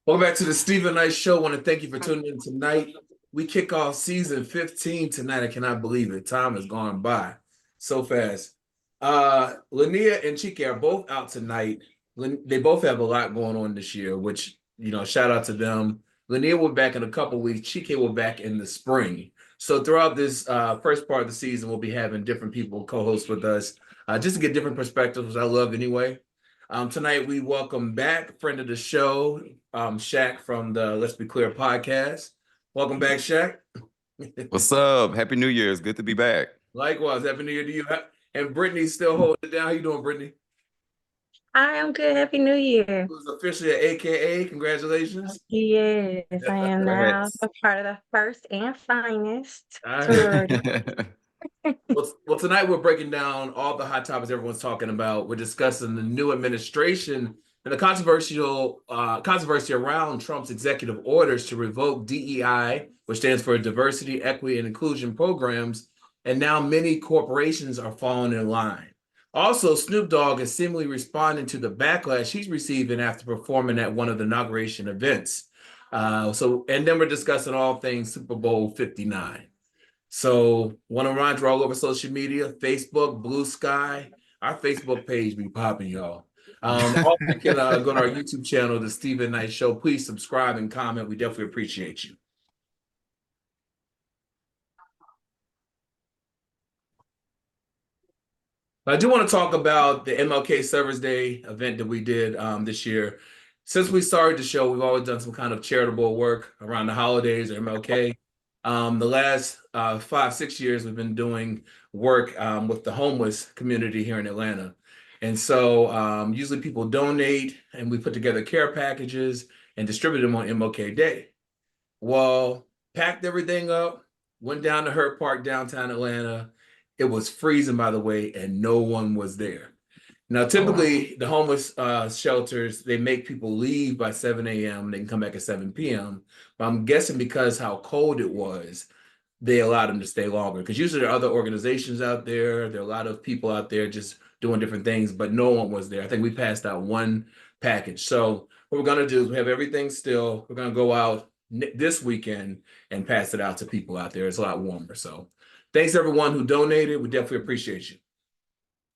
Welcome back to the Stephen Knight Show. I want to thank you for tuning in tonight. We kick off season 15 tonight. I cannot believe it. Time has gone by so fast. Linnea and Chike are both out tonight. They both have a lot going on this year, which, shout out to them. Linnea will be back in a couple weeks. Chike will be back in the spring. So throughout this first part of the season, we'll be having different people co-host with us just to get different perspectives. I love anyway. Tonight, we welcome back friend of the show, Shaq from the Let's Be Clear podcast. Welcome back, Shaq. What's up? Happy New Year. It's good to be back. Likewise, Happy New Year to you. And Brittany's still holding it down. How you doing, Brittany? I am good. Happy New Year. Who's officially an AKA. Congratulations. Yes, I am now a part of the first and finest sorority. Well, tonight we're breaking down all the hot topics everyone's talking about. We're discussing the new administration and the controversy around Trump's executive orders to revoke DEI, which stands for Diversity, Equity, and Inclusion programs, and now many corporations are falling in line. Also, Snoop Dogg is seemingly responding to the backlash he's receiving after performing at one of the inauguration events. And then we're discussing all things Super Bowl 59. So want to remind you all over social media, Facebook, Blue Sky. Our Facebook page be popping, y'all. Also, you can go to our YouTube channel, The Stephen Knight Show. Please subscribe and comment. We definitely appreciate you. I do want to talk about the MLK Service Day event that we did this year. Since we started the show, we've always done some kind of charitable work around the holidays or MLK. The last 5-6 years, we've been doing work with the homeless community here in Atlanta. And so usually people donate and we put together care packages and distribute them on MLK Day. Well, packed everything up, went down to Hurt Park, downtown Atlanta. It was freezing, by the way, and no one was there. Now, typically, the homeless shelters, they make people leave by 7 a.m. They can come back at 7 p.m. But I'm guessing because how cold it was, they allowed them to stay longer. Because usually there are other organizations out there. There are a lot of people out there just doing different things, but no one was there. I think we passed out one package. So what we're going to do is we have everything still. We're going to go out this weekend and pass it out to people out there. It's a lot warmer. So thanks, everyone who donated. We definitely appreciate you.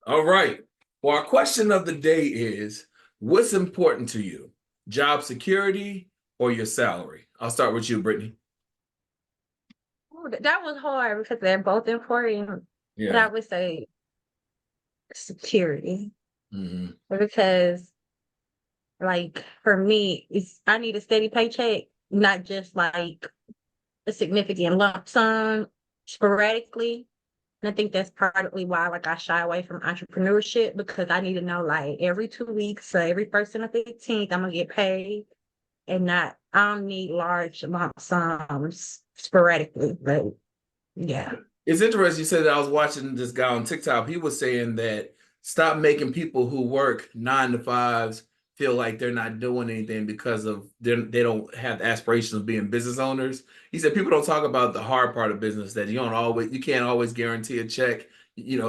All right. Well, our question of the day is, what's important to you? Job security or your salary? I'll start with you, Brittany. That was hard because they're both important. Yeah. But I would say security. Mm-hmm. Because, like, for me, I need a steady paycheck, not just like a significant lump sum sporadically. And I think that's partly why, like, I shy away from entrepreneurship, because I need to know, like, every 2 weeks, so every 1st and the 15th, I'm gonna get paid, and I don't need large lump sums sporadically. But yeah, it's interesting you said that. I was watching this guy on TikTok. He was saying that stop making people who work 9 to 5s feel like they're not doing anything because of they don't have the aspirations of being business owners. He said people don't talk about the hard part of business, that you can't always guarantee a check,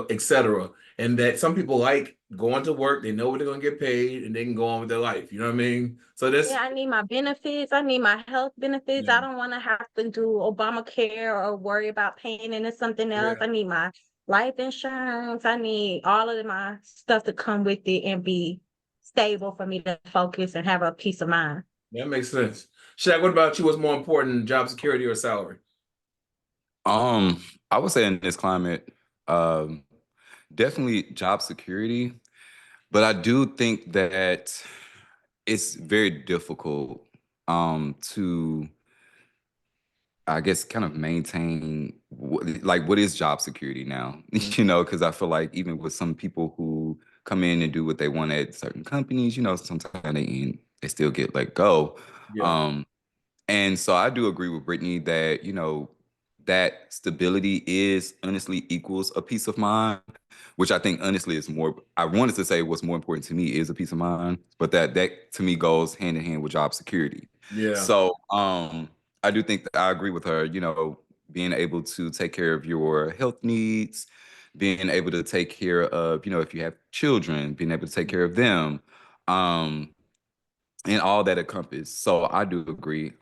etc. And that some people like going to work, they know what they're gonna get paid, and they can go on with their life. You know what I mean? So I need my benefits. I need my health benefits. Yeah. I don't want to have to do Obamacare or worry about paying into something else. Yeah. I need my life insurance. I need all of my stuff to come with it and be stable for me to focus and have a peace of mind. That makes sense. Shaq, what about you? What's more important, job security or salary? I would say in this climate, definitely job security. But I do think that it's very difficult to, I guess, kind of maintain what is job security now, because I feel like even with some people who come in and do what they want at certain companies, sometimes they still get let go. Yeah. And so I do agree with Brittany that, that stability is honestly equals a peace of mind, which I think honestly is more, I wanted to say what's more important to me is a peace of mind, but that to me goes hand in hand with job security. Yeah. So I do think that I agree with her, being able to take care of your health needs, being able to take care of, if you have children, being able to take care of them. and all that encompass. So I do agree.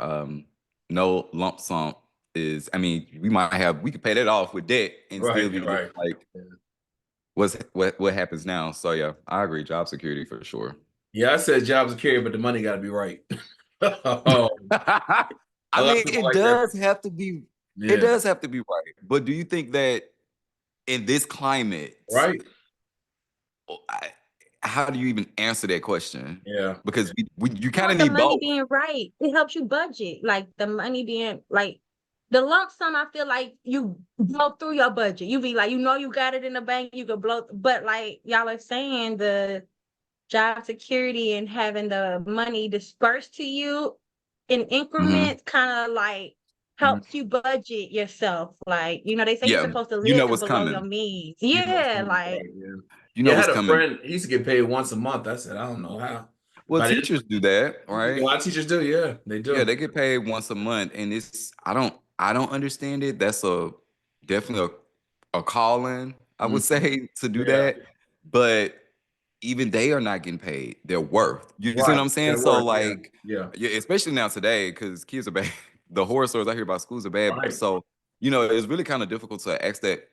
No lump sum is, I mean, we could pay that off with debt and still Right, be looking right. like Yeah. what happens now. So yeah, I agree. Job security for sure. Yeah, I said job security, but the money got to be right. Oh, a I lot of mean, people like that. it Yeah, does have to be right. But do you think that in this climate, right. I- how do you even answer that question? Yeah, Because you kind of With the need money both. being right, it helps you budget. Like the money being like the lump sum, I feel like you blow through your budget. You be like, you got it in the bank, you could blow, but like y'all are saying, the job security and having the money dispersed to you in Hmm. increments kind of like mhm. helps you budget yourself. Like, they say you're Yeah, supposed to you know live what's below your coming. means. You know what's Yeah, coming, right? like Yeah. You know Yeah, I what's had a coming. friend, he used to get paid once a month. I said, I don't know how. Well, But teachers do that, a right? lot of teachers do, yeah, they Yeah, do. they get paid once a month, and I don't understand it. That's definitely a calling, I would Mhm. say, to do Yeah, that. But even they are not getting paid their worth. You see what right. I'm saying? It'll So work, yeah, like, yeah, yeah, especially now today, because kids are bad. The horror stories I hear about schools are bad. right. So, it's really kind of difficult to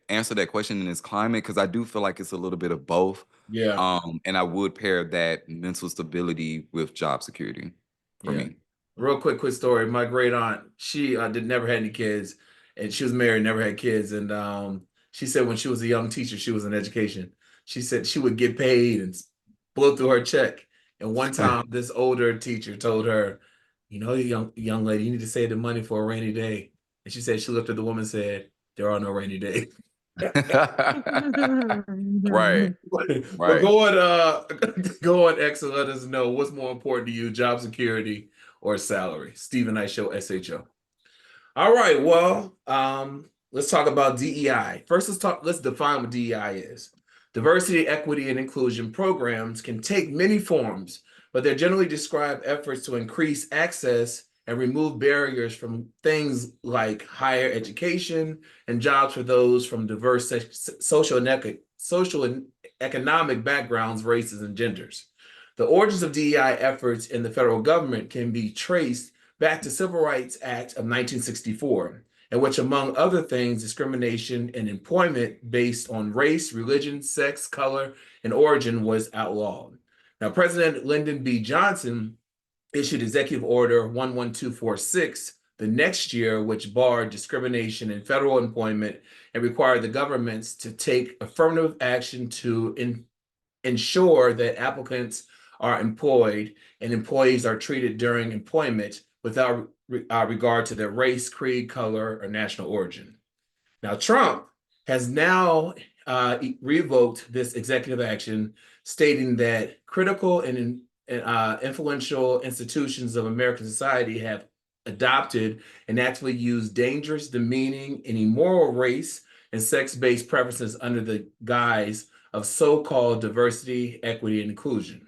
answer that question in this climate because I do feel like it's a little bit of both. Yeah, And I would pair that mental stability with job security for yeah. me. Real quick story. My great aunt, she did never had any kids, and she was married, never had kids. And she said when she was a young teacher, she was in education. She said she would get paid and blow through her check. And one time, this older teacher told her, young lady, you need to save the money for a rainy day. And she said she looked at the woman and said, "There are no rainy days." Right, But right. go on, go on X and let us know what's more important to you, job security or salary. Stephen I Show SHO. All right, well, let's talk about DEI. First, let's define what DEI is. Diversity, equity, and inclusion programs can take many forms, but they generally describe efforts to increase access and remove barriers from things like higher education and jobs for those from diverse social and economic backgrounds, races, and genders. The origins of DEI efforts in the federal government can be traced back to Civil Rights Act of 1964, in which, among other things, discrimination in employment based on race, religion, sex, color, and origin was outlawed. Now, President Lyndon B. Johnson issued Executive Order 11246 the next year, which barred discrimination in federal employment and required the governments to take affirmative action to ensure that applicants are employed and employees are treated during employment without regard to their race, creed, color, or national origin. Now, Trump has now revoked this executive action, stating that critical and influential institutions of American society have adopted and actively used dangerous, demeaning, and immoral race and sex-based preferences under the guise of so-called diversity, equity, and inclusion.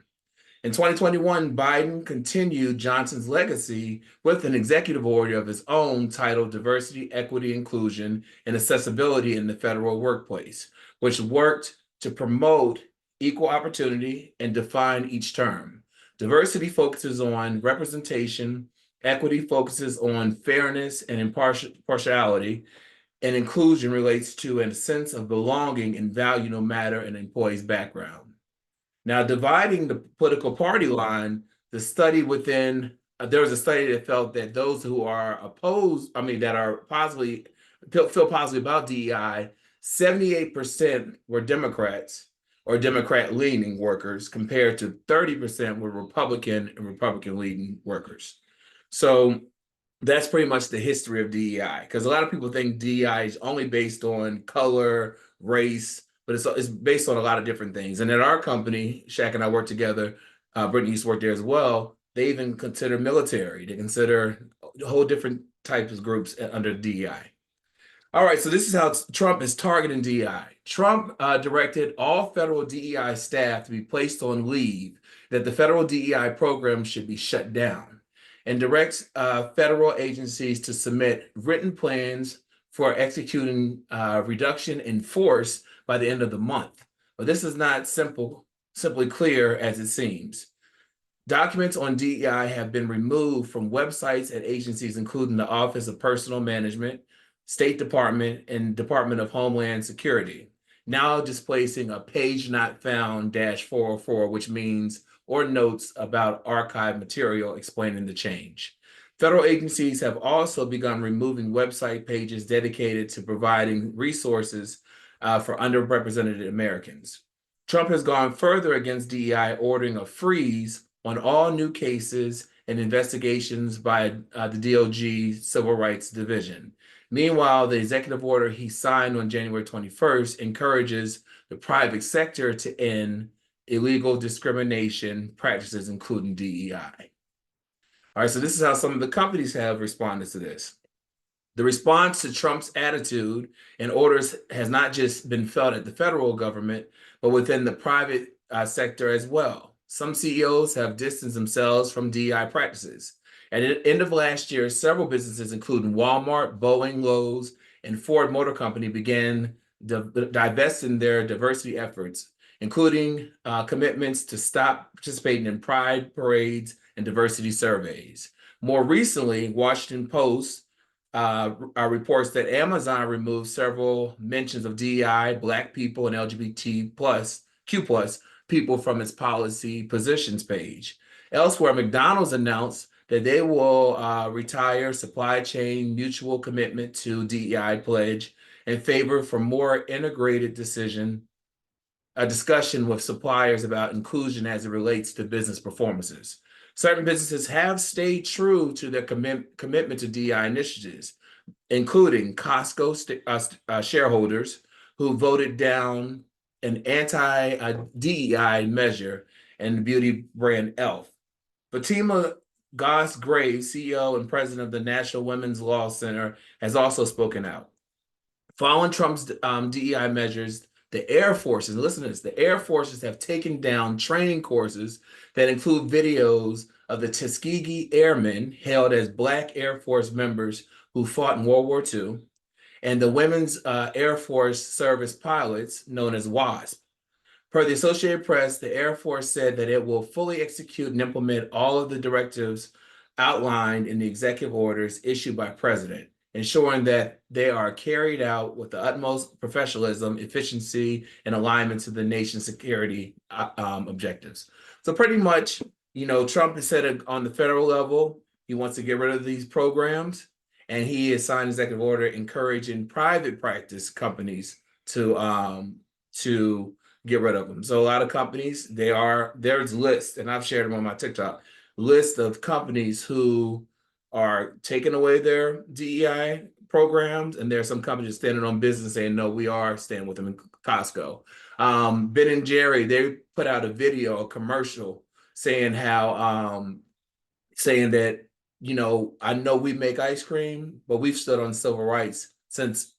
In 2021, Biden continued Johnson's legacy with an executive order of his own titled Diversity, Equity, Inclusion, and Accessibility in the Federal Workplace, which worked to promote equal opportunity and define each term. Diversity focuses on representation, equity focuses on fairness and impartiality, and inclusion relates to a sense of belonging and value no matter an employee's background. Now, dividing the political party line, there was a study that felt that those who are opposed, that are positively feel positively about DEI, 78% were Democrats or Democrat leaning workers, compared to 30% were Republican and Republican leaning workers. So that's pretty much the history of DEI, because a lot of people think DEI is only based on color, race, but it's based on a lot of different things. And at our company, Shaq and I work together. Brittany used to work there as well. They even consider military. They consider a whole different types of groups under DEI. All right, so this is how Trump is targeting DEI. Trump directed all federal DEI staff to be placed on leave, that the federal DEI program should be shut down, and directs federal agencies to submit written plans for executing reduction in force by the end of the month. But this is not simply clear as it seems. Documents on DEI have been removed from websites and agencies, including the Office of Personnel Management, State Department, and Department of Homeland Security, now displacing a page not found -404, which means or notes about archived material explaining the change. Federal agencies have also begun removing website pages dedicated to providing resources for underrepresented Americans. Trump has gone further against DEI, ordering a freeze on all new cases and investigations by the DOJ Civil Rights Division. Meanwhile, the executive order he signed on January 21st encourages the private sector to end illegal discrimination practices, including DEI. All right, so this is how some of the companies have responded to this. The response to Trump's attitude and orders has not just been felt at the federal government, but within the private sector as well. Some CEOs have distanced themselves from DEI practices. At the end of last year, several businesses, including Walmart, Boeing, Lowe's, and Ford Motor Company, began divesting their diversity efforts, including commitments to stop participating in pride parades and diversity surveys. More recently, Washington Post reports that Amazon removed several mentions of DEI, Black people, and LGBTQ+ people from its policy positions page. Elsewhere, McDonald's announced that they will retire supply chain mutual commitment to DEI pledge in favor for more integrated discussion with suppliers about inclusion as it relates to business performances. Certain businesses have stayed true to their commitment to DEI initiatives, including Costco shareholders who voted down an anti-DEI measure and the beauty brand e.l.f. Fatima Goss-Graves, CEO and president of the National Women's Law Center, has also spoken out. Following Trump's DEI measures, the Air Forces, listen to this, the Air Forces have taken down training courses that include videos of the Tuskegee Airmen, hailed as Black Air Force members who fought in World War II, and the Women's Air Force Service pilots, known as WASP. Per the Associated Press, the Air Force said that it will fully execute and implement all of the directives outlined in the executive orders issued by President, ensuring that they are carried out with the utmost professionalism, efficiency, and alignment to the nation's security objectives. So pretty much, Trump has said on the federal level, he wants to get rid of these programs, and he has signed an executive order encouraging private practice companies to get rid of them. So a lot of companies, there's lists, and I've shared them on my TikTok, list of companies who are taking away their DEI programs, and there are some companies standing on business saying, no, we are staying with them in Costco. Ben and Jerry, they put out a video, a commercial, saying that, I know we make ice cream, but we've stood on civil rights since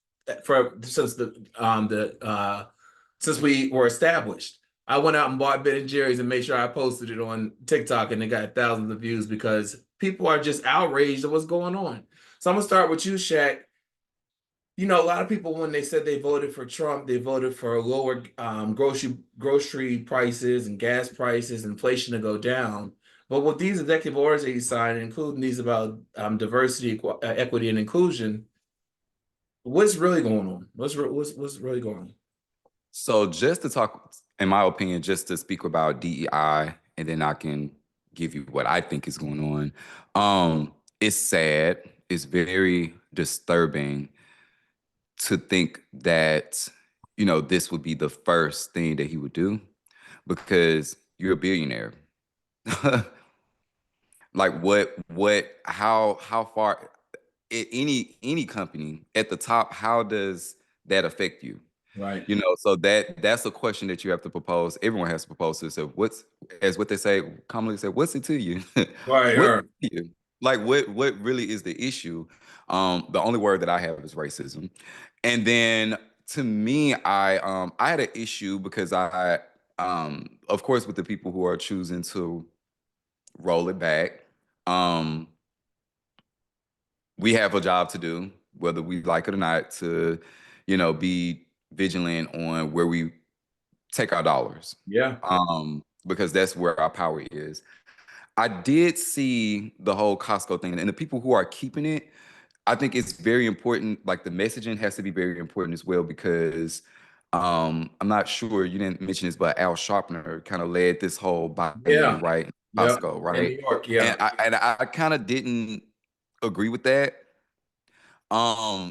we were established. I went out and bought Ben and Jerry's and made sure I posted it on TikTok, and it got thousands of views because people are just outraged at what's going on. So I'm gonna start with you, Shaq. A lot of people, when they said they voted for Trump, they voted for lower grocery prices and gas prices, inflation to go down. But with these executive orders that he signed, including these about diversity, equity, and inclusion, what's really going on? What's really going on? So just to talk, in my opinion, just to speak about DEI, and then I can give you what I think is going on. It's sad. It's very disturbing to think that, this would be the first thing that he would do, because you're a billionaire. Like how far, any company at the top, how does that affect you? Right. So that's a question that you have to propose. Everyone has to propose to themselves. What they say, commonly say, what's it to you? Right. What's it to you? Like what really is the issue? The only word that I have is racism. And then to me, I had an issue because I of course, with the people who are choosing to roll it back, we have a job to do, whether we like it or not, to be vigilant on where we take our dollars. Yeah. Because that's where our power is. I did see the whole Costco thing, and the people who are keeping it, I think it's very important. Like the messaging has to be very important as well because I'm not sure you didn't mention this, but Al Sharpner kind of led this whole buy Yeah. in, right? Yep. Costco, In right? New York. And Yeah. I kind of didn't agree with that.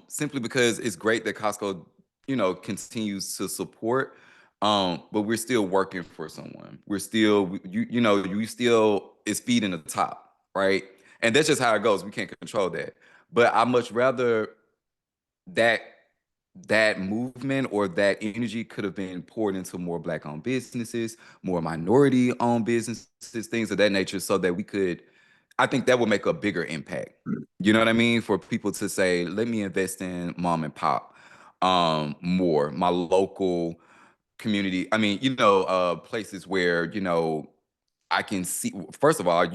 Simply because it's great that Costco, continues to support. But we're still working for someone. We're still, you still is feeding the top, right? And that's just how it goes. We can't control that. But I much rather that that movement or that energy could have been poured into more Black-owned businesses, more minority-owned businesses, things of that nature, so that we could. I think that would make a bigger impact. You know what I mean? For people to say, "Let me invest in mom and pop more, my local community." I mean, places where I can see. First of all, I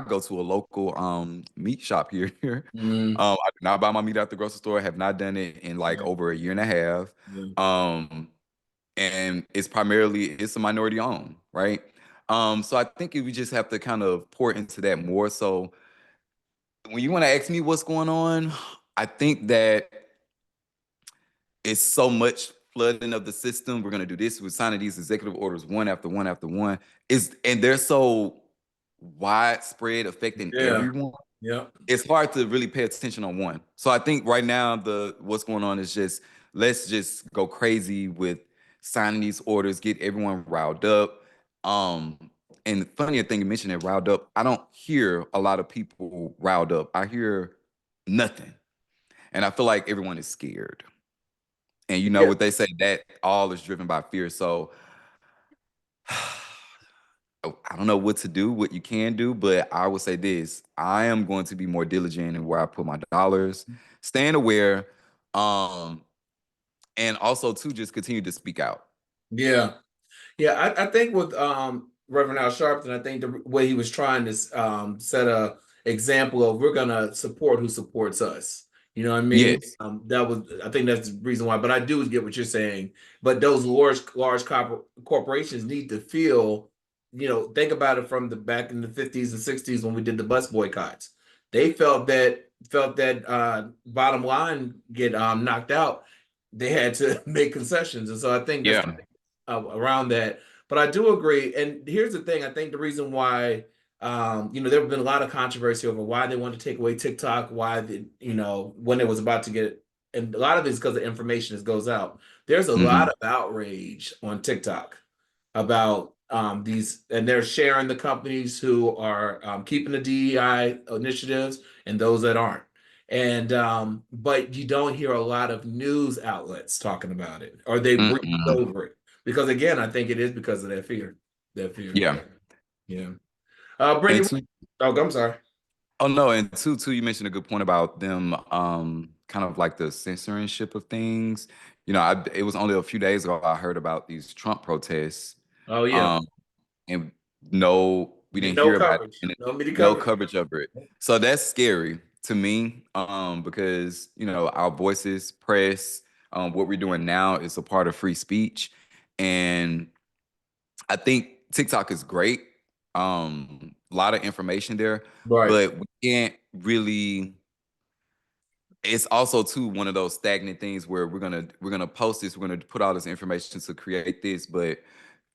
go to a local meat shop here. Mm, I do not buy my meat at the grocery store. Have not done it in like yeah. over a year and a half. Yeah. Um, and it's a minority owned, right? So I think we just have to kind of pour into that more. So when you want to ask me what's going on, I think that it's so much flooding of the system. We're gonna do this. We're signing these executive orders one after one after one. And they're so widespread, affecting Yeah. everyone. Yep. It's hard to really pay attention on one. So I think right now what's going on is just let's just go crazy with signing these orders, get everyone riled up. Um, and the funnier thing you mentioned it riled up, I don't hear a lot of people riled up. I hear nothing. And I feel like everyone is scared. And you know Yeah. what they say, that all is driven by fear. So I don't know what to do, what you can do, but I would say this. I am going to be more diligent in where I put my dollars, staying aware, um, and also to just continue to speak out. Yeah. Yeah, I think with Reverend Al Sharpton, I think the way he was trying to set a example of we're gonna support who supports us. You know what I mean? Yes. That was I think that's the reason why. But I do get what you're saying. But those large corporations need to feel, think about it from the back in the 50s and 60s when we did the bus boycotts. They felt that bottom line get knocked out. They had to make concessions, and so I think that's Yeah. around that. But I do agree. And here's the thing: I think the reason why, there have been a lot of controversy over why they want to take away TikTok, why when it was about to get, and a lot of it is because the information that goes out. There's a lot Hmm. of outrage on TikTok about these, and they're sharing the companies who are keeping the DEI initiatives and those that aren't. And but you don't hear a lot of news outlets talking about it, or they breeze Mm-mm. over it. Because again, I think it is because of that fear. That fear. Yeah. Yeah. And Brittany, two, oh, I'm sorry. oh no, and two, you mentioned a good point about them kind of like the censorship of things. It was only a few days ago I heard about these Trump protests. Oh yeah. Um, and no, we didn't No hear about it, coverage. and No media no coverage. coverage of it. So that's scary to me, because our voices, press, what we're doing now is a part of free speech, and I think TikTok is great. A lot of information there, Right. but we can't really. It's also too one of those stagnant things where we're gonna post this, we're gonna put all this information to create this, but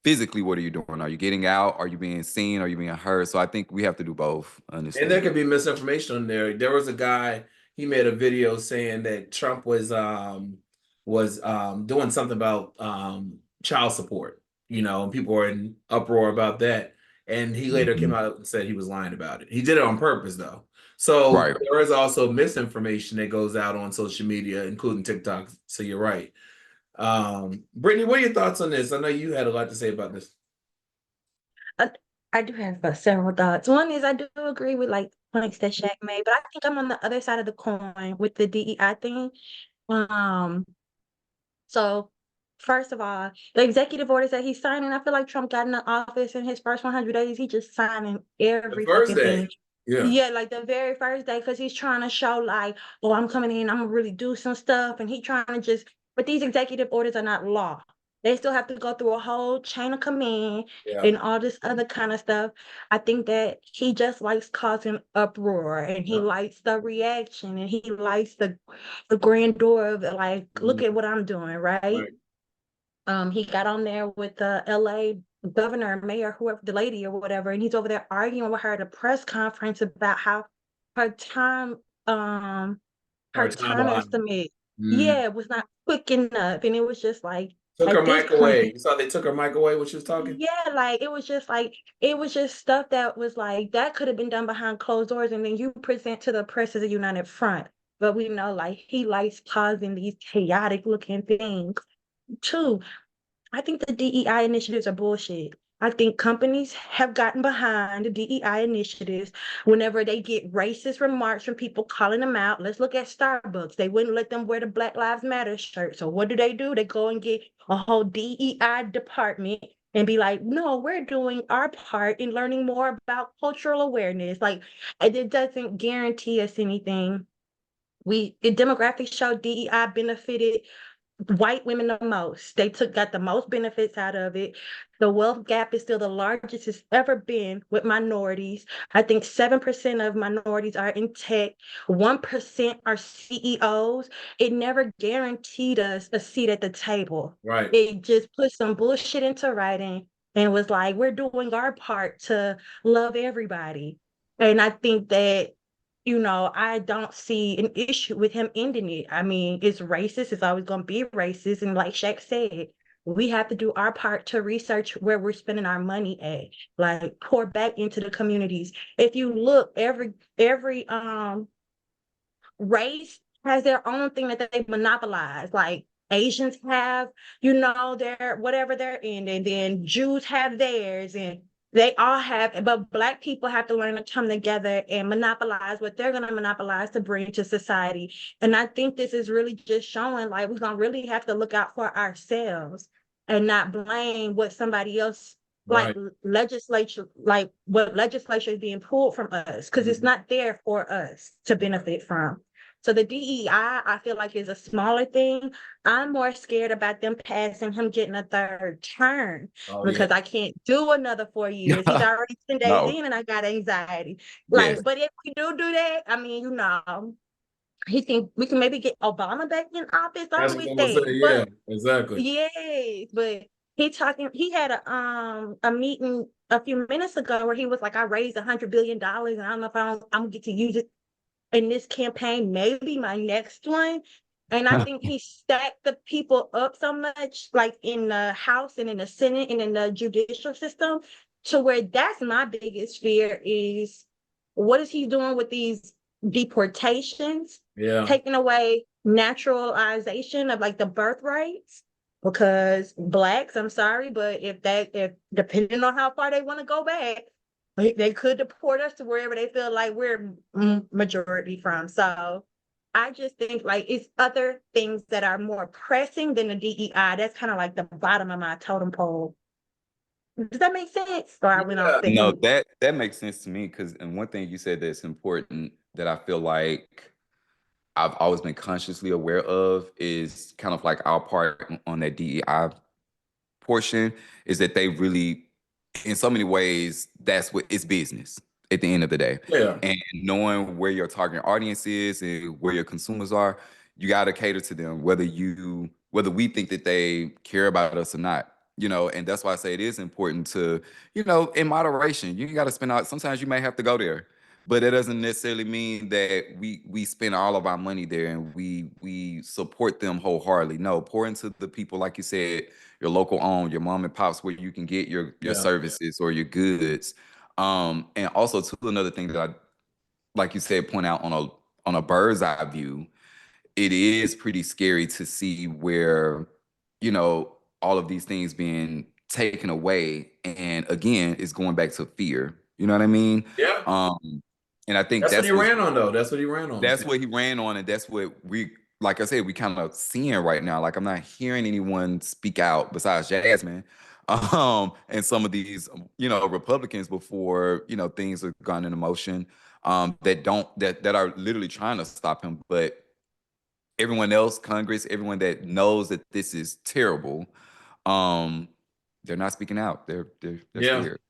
physically, what are you doing? Are you getting out? Are you being seen? Are you being heard? So I think we have to do both, And there honestly. could be misinformation on there. There was a guy, he made a video saying that Trump was doing something about child support, and people were in uproar about that. And he later came Mhm. out and said he was lying about it. He did it on purpose though. So Right. there is also misinformation that goes out on social media, including TikTok. So you're right. Brittany, what are your thoughts on this? I know you had a lot to say about this. I, I do have several thoughts. One is I do agree with like points that Shaq made, but I think I'm on the other side of the coin with the DEI thing. Um, so first of all, the executive orders that he's signing, I feel like Trump got in the office in his first 100 days, he just signing The every first fucking day. thing. Yeah. Yeah, like the very first day, because he's trying to show like, oh, I'm coming in, I'm gonna really do some stuff, and he trying to just, but these executive orders are not law. They still have to go through a whole chain of command Yeah. and all this other kind of stuff. I think that he just likes causing uproar, and he Yeah. likes the reaction, and he likes the grandeur of it, like, look Mhm. at what I'm doing, right? Right. He got on there with the LA governor, mayor, whoever, the lady or whatever, and he's over there arguing with her at a press conference about how her time, her Hard time time behind. estimate, Mm. yeah, was not quick enough. And it was just like, Took her at this mic point, away. You saw they took her mic away when she was talking? yeah, like it was just stuff that was like that could have been done behind closed doors, and then you present to the press as a united front. But we know, like, he likes causing these chaotic looking things too. I think the DEI initiatives are bullshit. I think companies have gotten behind the DEI initiatives whenever they get racist remarks from people calling them out. Let's look at Starbucks. They wouldn't let them wear the Black Lives Matter shirt. So what do? They go and get a whole DEI department and be like, no, we're doing our part in learning more about cultural awareness. Like, it doesn't guarantee us anything. The demographics show DEI benefited white women the most. They got the most benefits out of it. The wealth gap is still the largest it's ever been with minorities. I think 7% of minorities are in tech, 1% are CEOs. It never guaranteed us a seat at the table. Right. It just put some bullshit into writing and was like, we're doing our part to love everybody. And I think that, I don't see an issue with him ending it. I mean, it's racist. It's always going to be racist. And like Shaq said, we have to do our part to research where we're spending our money at, like pour back into the communities. If you look, every race has their own thing that they monopolize. Like Asians have, their whatever they're in, and then Jews have theirs, and they all have, but Black people have to learn to come together and monopolize what they're going to monopolize to bring to society. And I think this is really just showing, like, we're going to really have to look out for ourselves and not blame what somebody else, like Right. legislature, like what legislature is being pulled from us, because it's Mhm. not there for us to benefit from. So the DEI, I feel like, is a smaller thing. I'm more scared about them passing him getting a third term, Oh yeah. because I can't do another 4 years. He's already 10 days No. in and I got anxiety. Yes. Like, but if we do that, I mean, we can maybe get Obama back in office. That's I'm what with I'm gonna that. say. Yeah, But exactly. yes, but he had a meeting a few minutes ago where he was like, I raised $100 billion, and I don't know if I'm gonna get to use it in this campaign, maybe my next one. And I think he stacked the people up so much, like in the House and in the Senate and in the judicial system, to where that's my biggest fear is, what is he doing with these deportations, Yeah. taking away naturalization of like the birth rights? Because Blacks, I'm sorry, but if depending on how far they want to go back, they could deport us to wherever they feel like we're majority from. So I just think, like, it's other things that are more pressing than the DEI. That's kind of like the bottom of my totem pole. Does that make sense? Or I went off Yeah. the No, handle. that makes sense to me because, and one thing you said that's important that I feel like I've always been consciously aware of is kind of like our part on that DEI portion is that they really, in so many ways, that's what it's business at the end of the day. Yeah. And knowing where your target audience is and where your consumers are, you got to cater to them, whether we think that they care about us or not. And that's why I say it is important to, in moderation. You got to spend out. Sometimes you may have to go there, but it doesn't necessarily mean that we spend all of our money there and we support them wholeheartedly. No, pour into the people, like you said, your local own, your mom and pops, where you can get your Yeah. services or your goods. And also too, another thing that I, like you said, point out on a bird's eye view, it is pretty scary to see where, all of these things being taken away. And again, it's going back to fear. You know what I mean? Yeah. And I think That's what he that's what ran on, though. That's what he ran on. that's what he ran on, and that's what we, like I said, we kind of seeing right now. Like I'm not hearing anyone speak out besides Jasmine, and some of these, Republicans before things have gone into motion, that are literally trying to stop him. But everyone else, Congress, everyone that knows that this is terrible, they're not speaking out. They're Yeah. scared.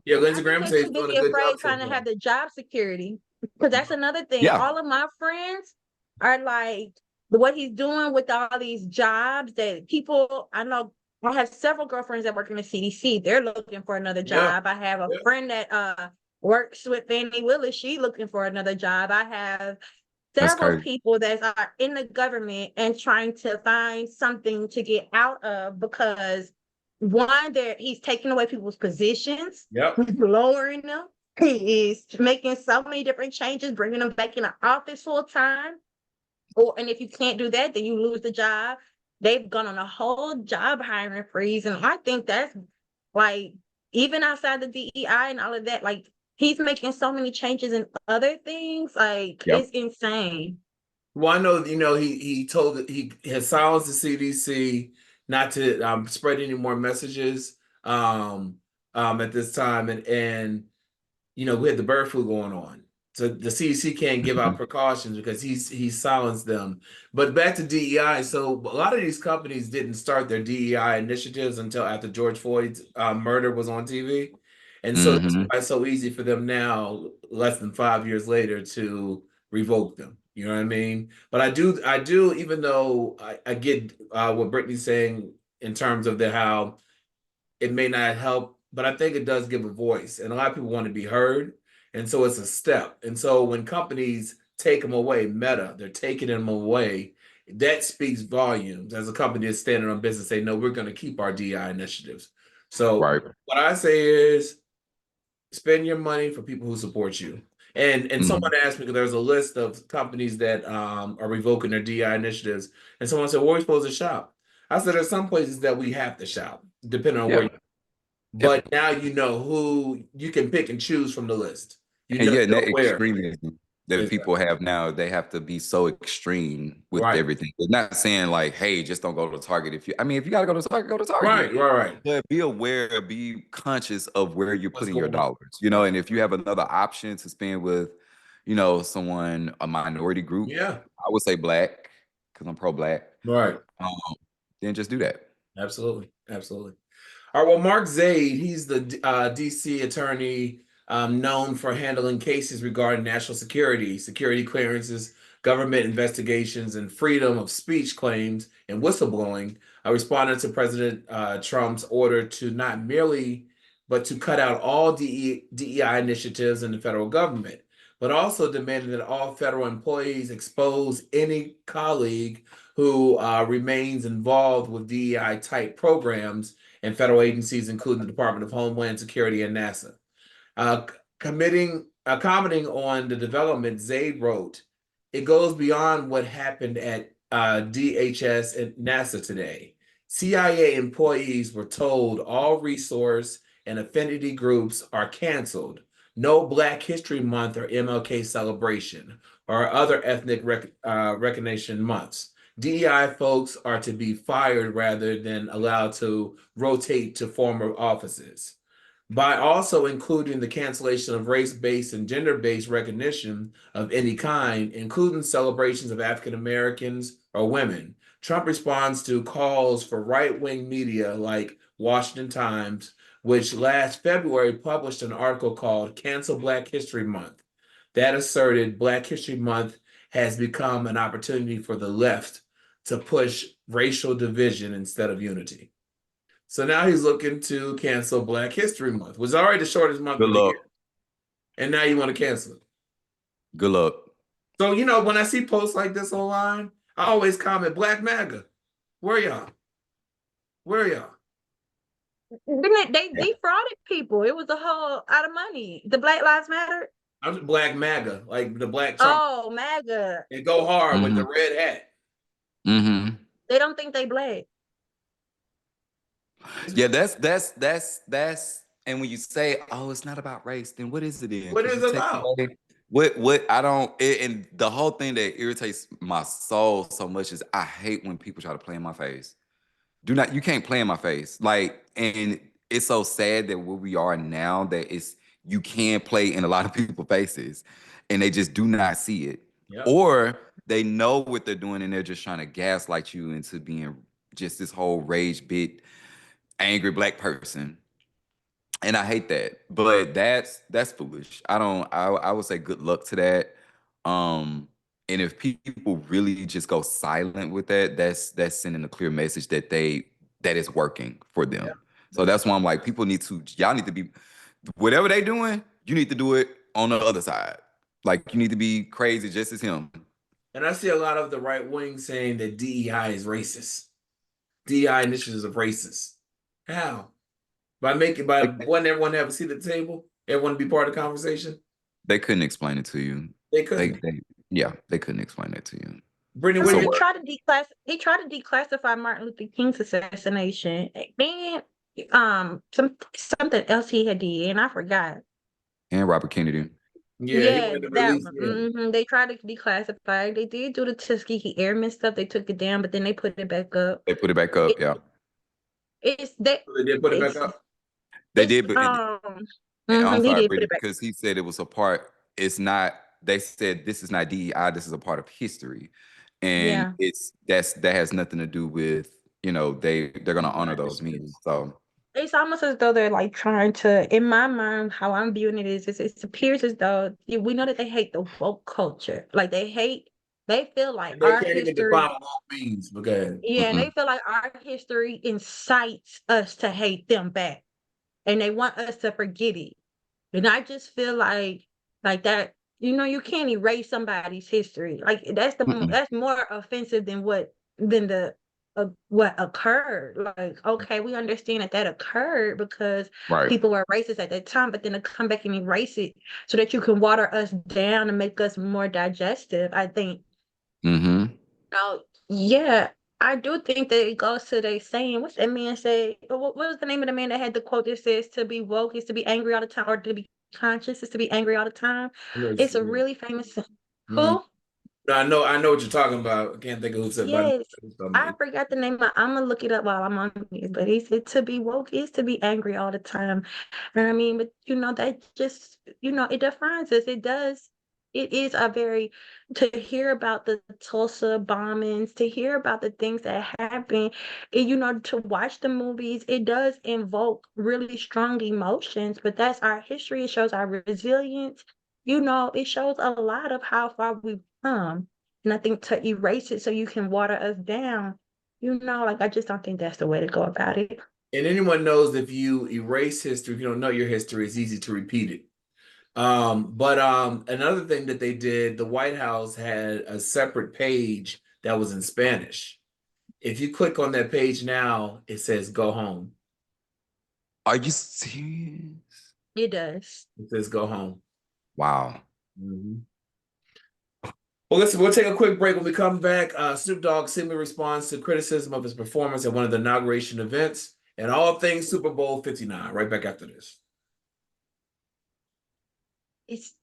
Yeah, I Lindsey think Graham they're says he's too doing a busy good job afraid so trying to far. have the job security. Because that's another thing. Yeah. All of my friends are like, what he's doing with all these jobs that people, I know, I have several girlfriends that work in the CDC. They're looking for another Yeah. job. I have a Yeah. friend that works with Fannie Willis. She looking for another job. I have That's several crazy. people that are in the government and trying to find something to get out of because one, he's taking away people's positions, Yep. lowering them. He is making so many different changes, bringing them back in the office full time. And if you can't do that, then you lose the job. They've gone on a whole job hiring freeze, and I think that's like even outside the DEI and all of that, like he's making so many changes in other things, like Yep. it's insane. Well, I know, he told that he has silenced the CDC not to spread any more messages at this time, and we had the bird flu going on. So the CDC can't give out precautions because he's silenced them. But back to DEI. So a lot of these companies didn't start their DEI initiatives until after George Floyd's murder was on TV. And so that's Mm-hmm. why it's so easy for them now, less than 5 years later, to revoke them. You know what I mean? But I do, even though I get what Brittany's saying in terms of how it may not help, but I think it does give a voice. And a lot of people want to be heard. And so it's a step. And so when companies take them away, Meta, they're taking them away, that speaks volumes as a company is standing on business, say, no, we're going to keep our DI initiatives. So Right. what I say is spend your money for people who support you. And someone asked me, because there's a list of companies that are revoking their DI initiatives. And someone said, where are we supposed to shop? I said, there's some places that we have to shop, depending on where Yeah. but now you know who you can pick and choose from the list. You And know yeah, and that where. extremism that Exactly. people have now, they have to be so extreme with Right. everything. They're not saying like, hey, just don't go to Target. If you gotta go to Target, go to Target. Right. But be aware, be conscious of where you're What's putting your going on? dollars, Right. and if you have another option to spend with, someone, a minority group, Yeah. I would say black, because I'm pro-black, Right. um, then just do that. Absolutely. All right. Well, Mark Zaid, he's the DC attorney known for handling cases regarding national security clearances, government investigations, and freedom of speech claims and whistleblowing. Responded to President Trump's order to not merely, but to cut out all DEI initiatives in the federal government, but also demanded that all federal employees expose any colleague who remains involved with DEI type programs and federal agencies, including the Department of Homeland Security and NASA. Commenting on the development, Zaid wrote, it goes beyond what happened at DHS and NASA today. CIA employees were told all resource and affinity groups are canceled. No Black History Month or MLK celebration or other ethnic recognition months. DEI folks are to be fired rather than allowed to rotate to former offices. By also including the cancellation of race-based and gender-based recognition of any kind, including celebrations of African Americans or women, Trump responds to calls for right-wing media like Washington Times, which last February published an article called Cancel Black History Month that asserted Black History Month has become an opportunity for the left to push racial division instead of unity. So now he's looking to cancel Black History Month, which is already the shortest month Good of the luck. year. And now you want to cancel it. Good luck. So, when I see posts like this online, I always comment, Black MAGA. Where y'all? They defrauded people. It was a whole lot of money. The Black Lives Matter. I'm Black MAGA, like the Black Trump. Oh, MAGA. And go hard with the Mm-hmm. red hat. Mm-hmm. They don't think they black. Yeah, that's and when you say, oh, it's not about race, then what is it then? What Because is you it take about? away what I don't and the whole thing that irritates my soul so much is I hate when people try to play in my face. You can't play in my face. Like, and it's so sad that where we are now that you can play in a lot of people's faces and they just do not see it. Yep. Or they know what they're doing and they're just trying to gaslight you into being just this whole rage bit angry black person. And I hate that. But that's foolish. I would say good luck to that. And if people really just go silent with that, that's sending a clear message that it's working for them. Yeah. So that's why I'm like, y'all need to be, whatever they doing, you need to do it on the other side. Like, you need to be crazy just as him. And I see a lot of the right wing saying that DEI is racist. DEI initiatives are racist. How? By wanting everyone to have a seat at the table, everyone to be part of the conversation. They couldn't explain it to you. They couldn't. They couldn't explain it to you. Brittany, So what do he you tried to declassify Martin Luther King's assassination. And something else he had did, and I forgot. And Robert Kennedy. Yeah, he Yeah, wanted to that release. one. Yeah. They tried to declassify it. They did do the Tuskegee Airmen stuff. They took it down, but then they put it back up. They put it back up, yeah. It's that They did put it back up. They it's did, but I'm he sorry, did put Brittany, it back. because he said it was a part. It's not. They said this is not DEI. This is a part of history, and Yeah. that has nothing to do with they're gonna honor those meetings. So It's almost as though they're like trying to, in my mind, how I'm viewing it is it appears as though we know that they hate the woke culture. Like they feel like They our can't even history, define what woke means because yeah, they feel like our history incites us to hate them back. And they want us to forget it. And I just feel like that, you can't erase somebody's history. Like that's more offensive than what occurred. Like, okay, we understand that occurred because right. people were racist at that time, but then to come back and erase it so that you can water us down and make us more digestive, I think. Oh, yeah, I do think that it goes to they saying, what's that man say? What was the name of the man that had the quote that says to be woke is to be angry all the time, or to be conscious is to be angry all the time? It's a really famous who? I know what you're talking about. I can't think of who said, but I know Yes, what you're talking I about. forgot the name. I'm gonna look it up while I'm on here. But he said to be woke is to be angry all the time. And I mean, but that just it defines us. It does. It is a very to hear about the Tulsa bombings, to hear about the things that happen, and to watch the movies. It does invoke really strong emotions. But that's our history. It shows our resilience. It shows a lot of how far we've come. And I think to erase it so you can water us down, I just don't think that's the way to go about it. And anyone knows if you erase history, if you don't know your history, it's easy to repeat it. But another thing that they did, the White House had a separate page that was in Spanish. If you click on that page now, it says go home. Are you serious? It does. It says go home. Wow. Well, listen, we'll take a quick break. When we come back, Snoop Dogg simply responds to criticism of his performance at one of the inauguration events and all things Super Bowl 59. Right back after this. It's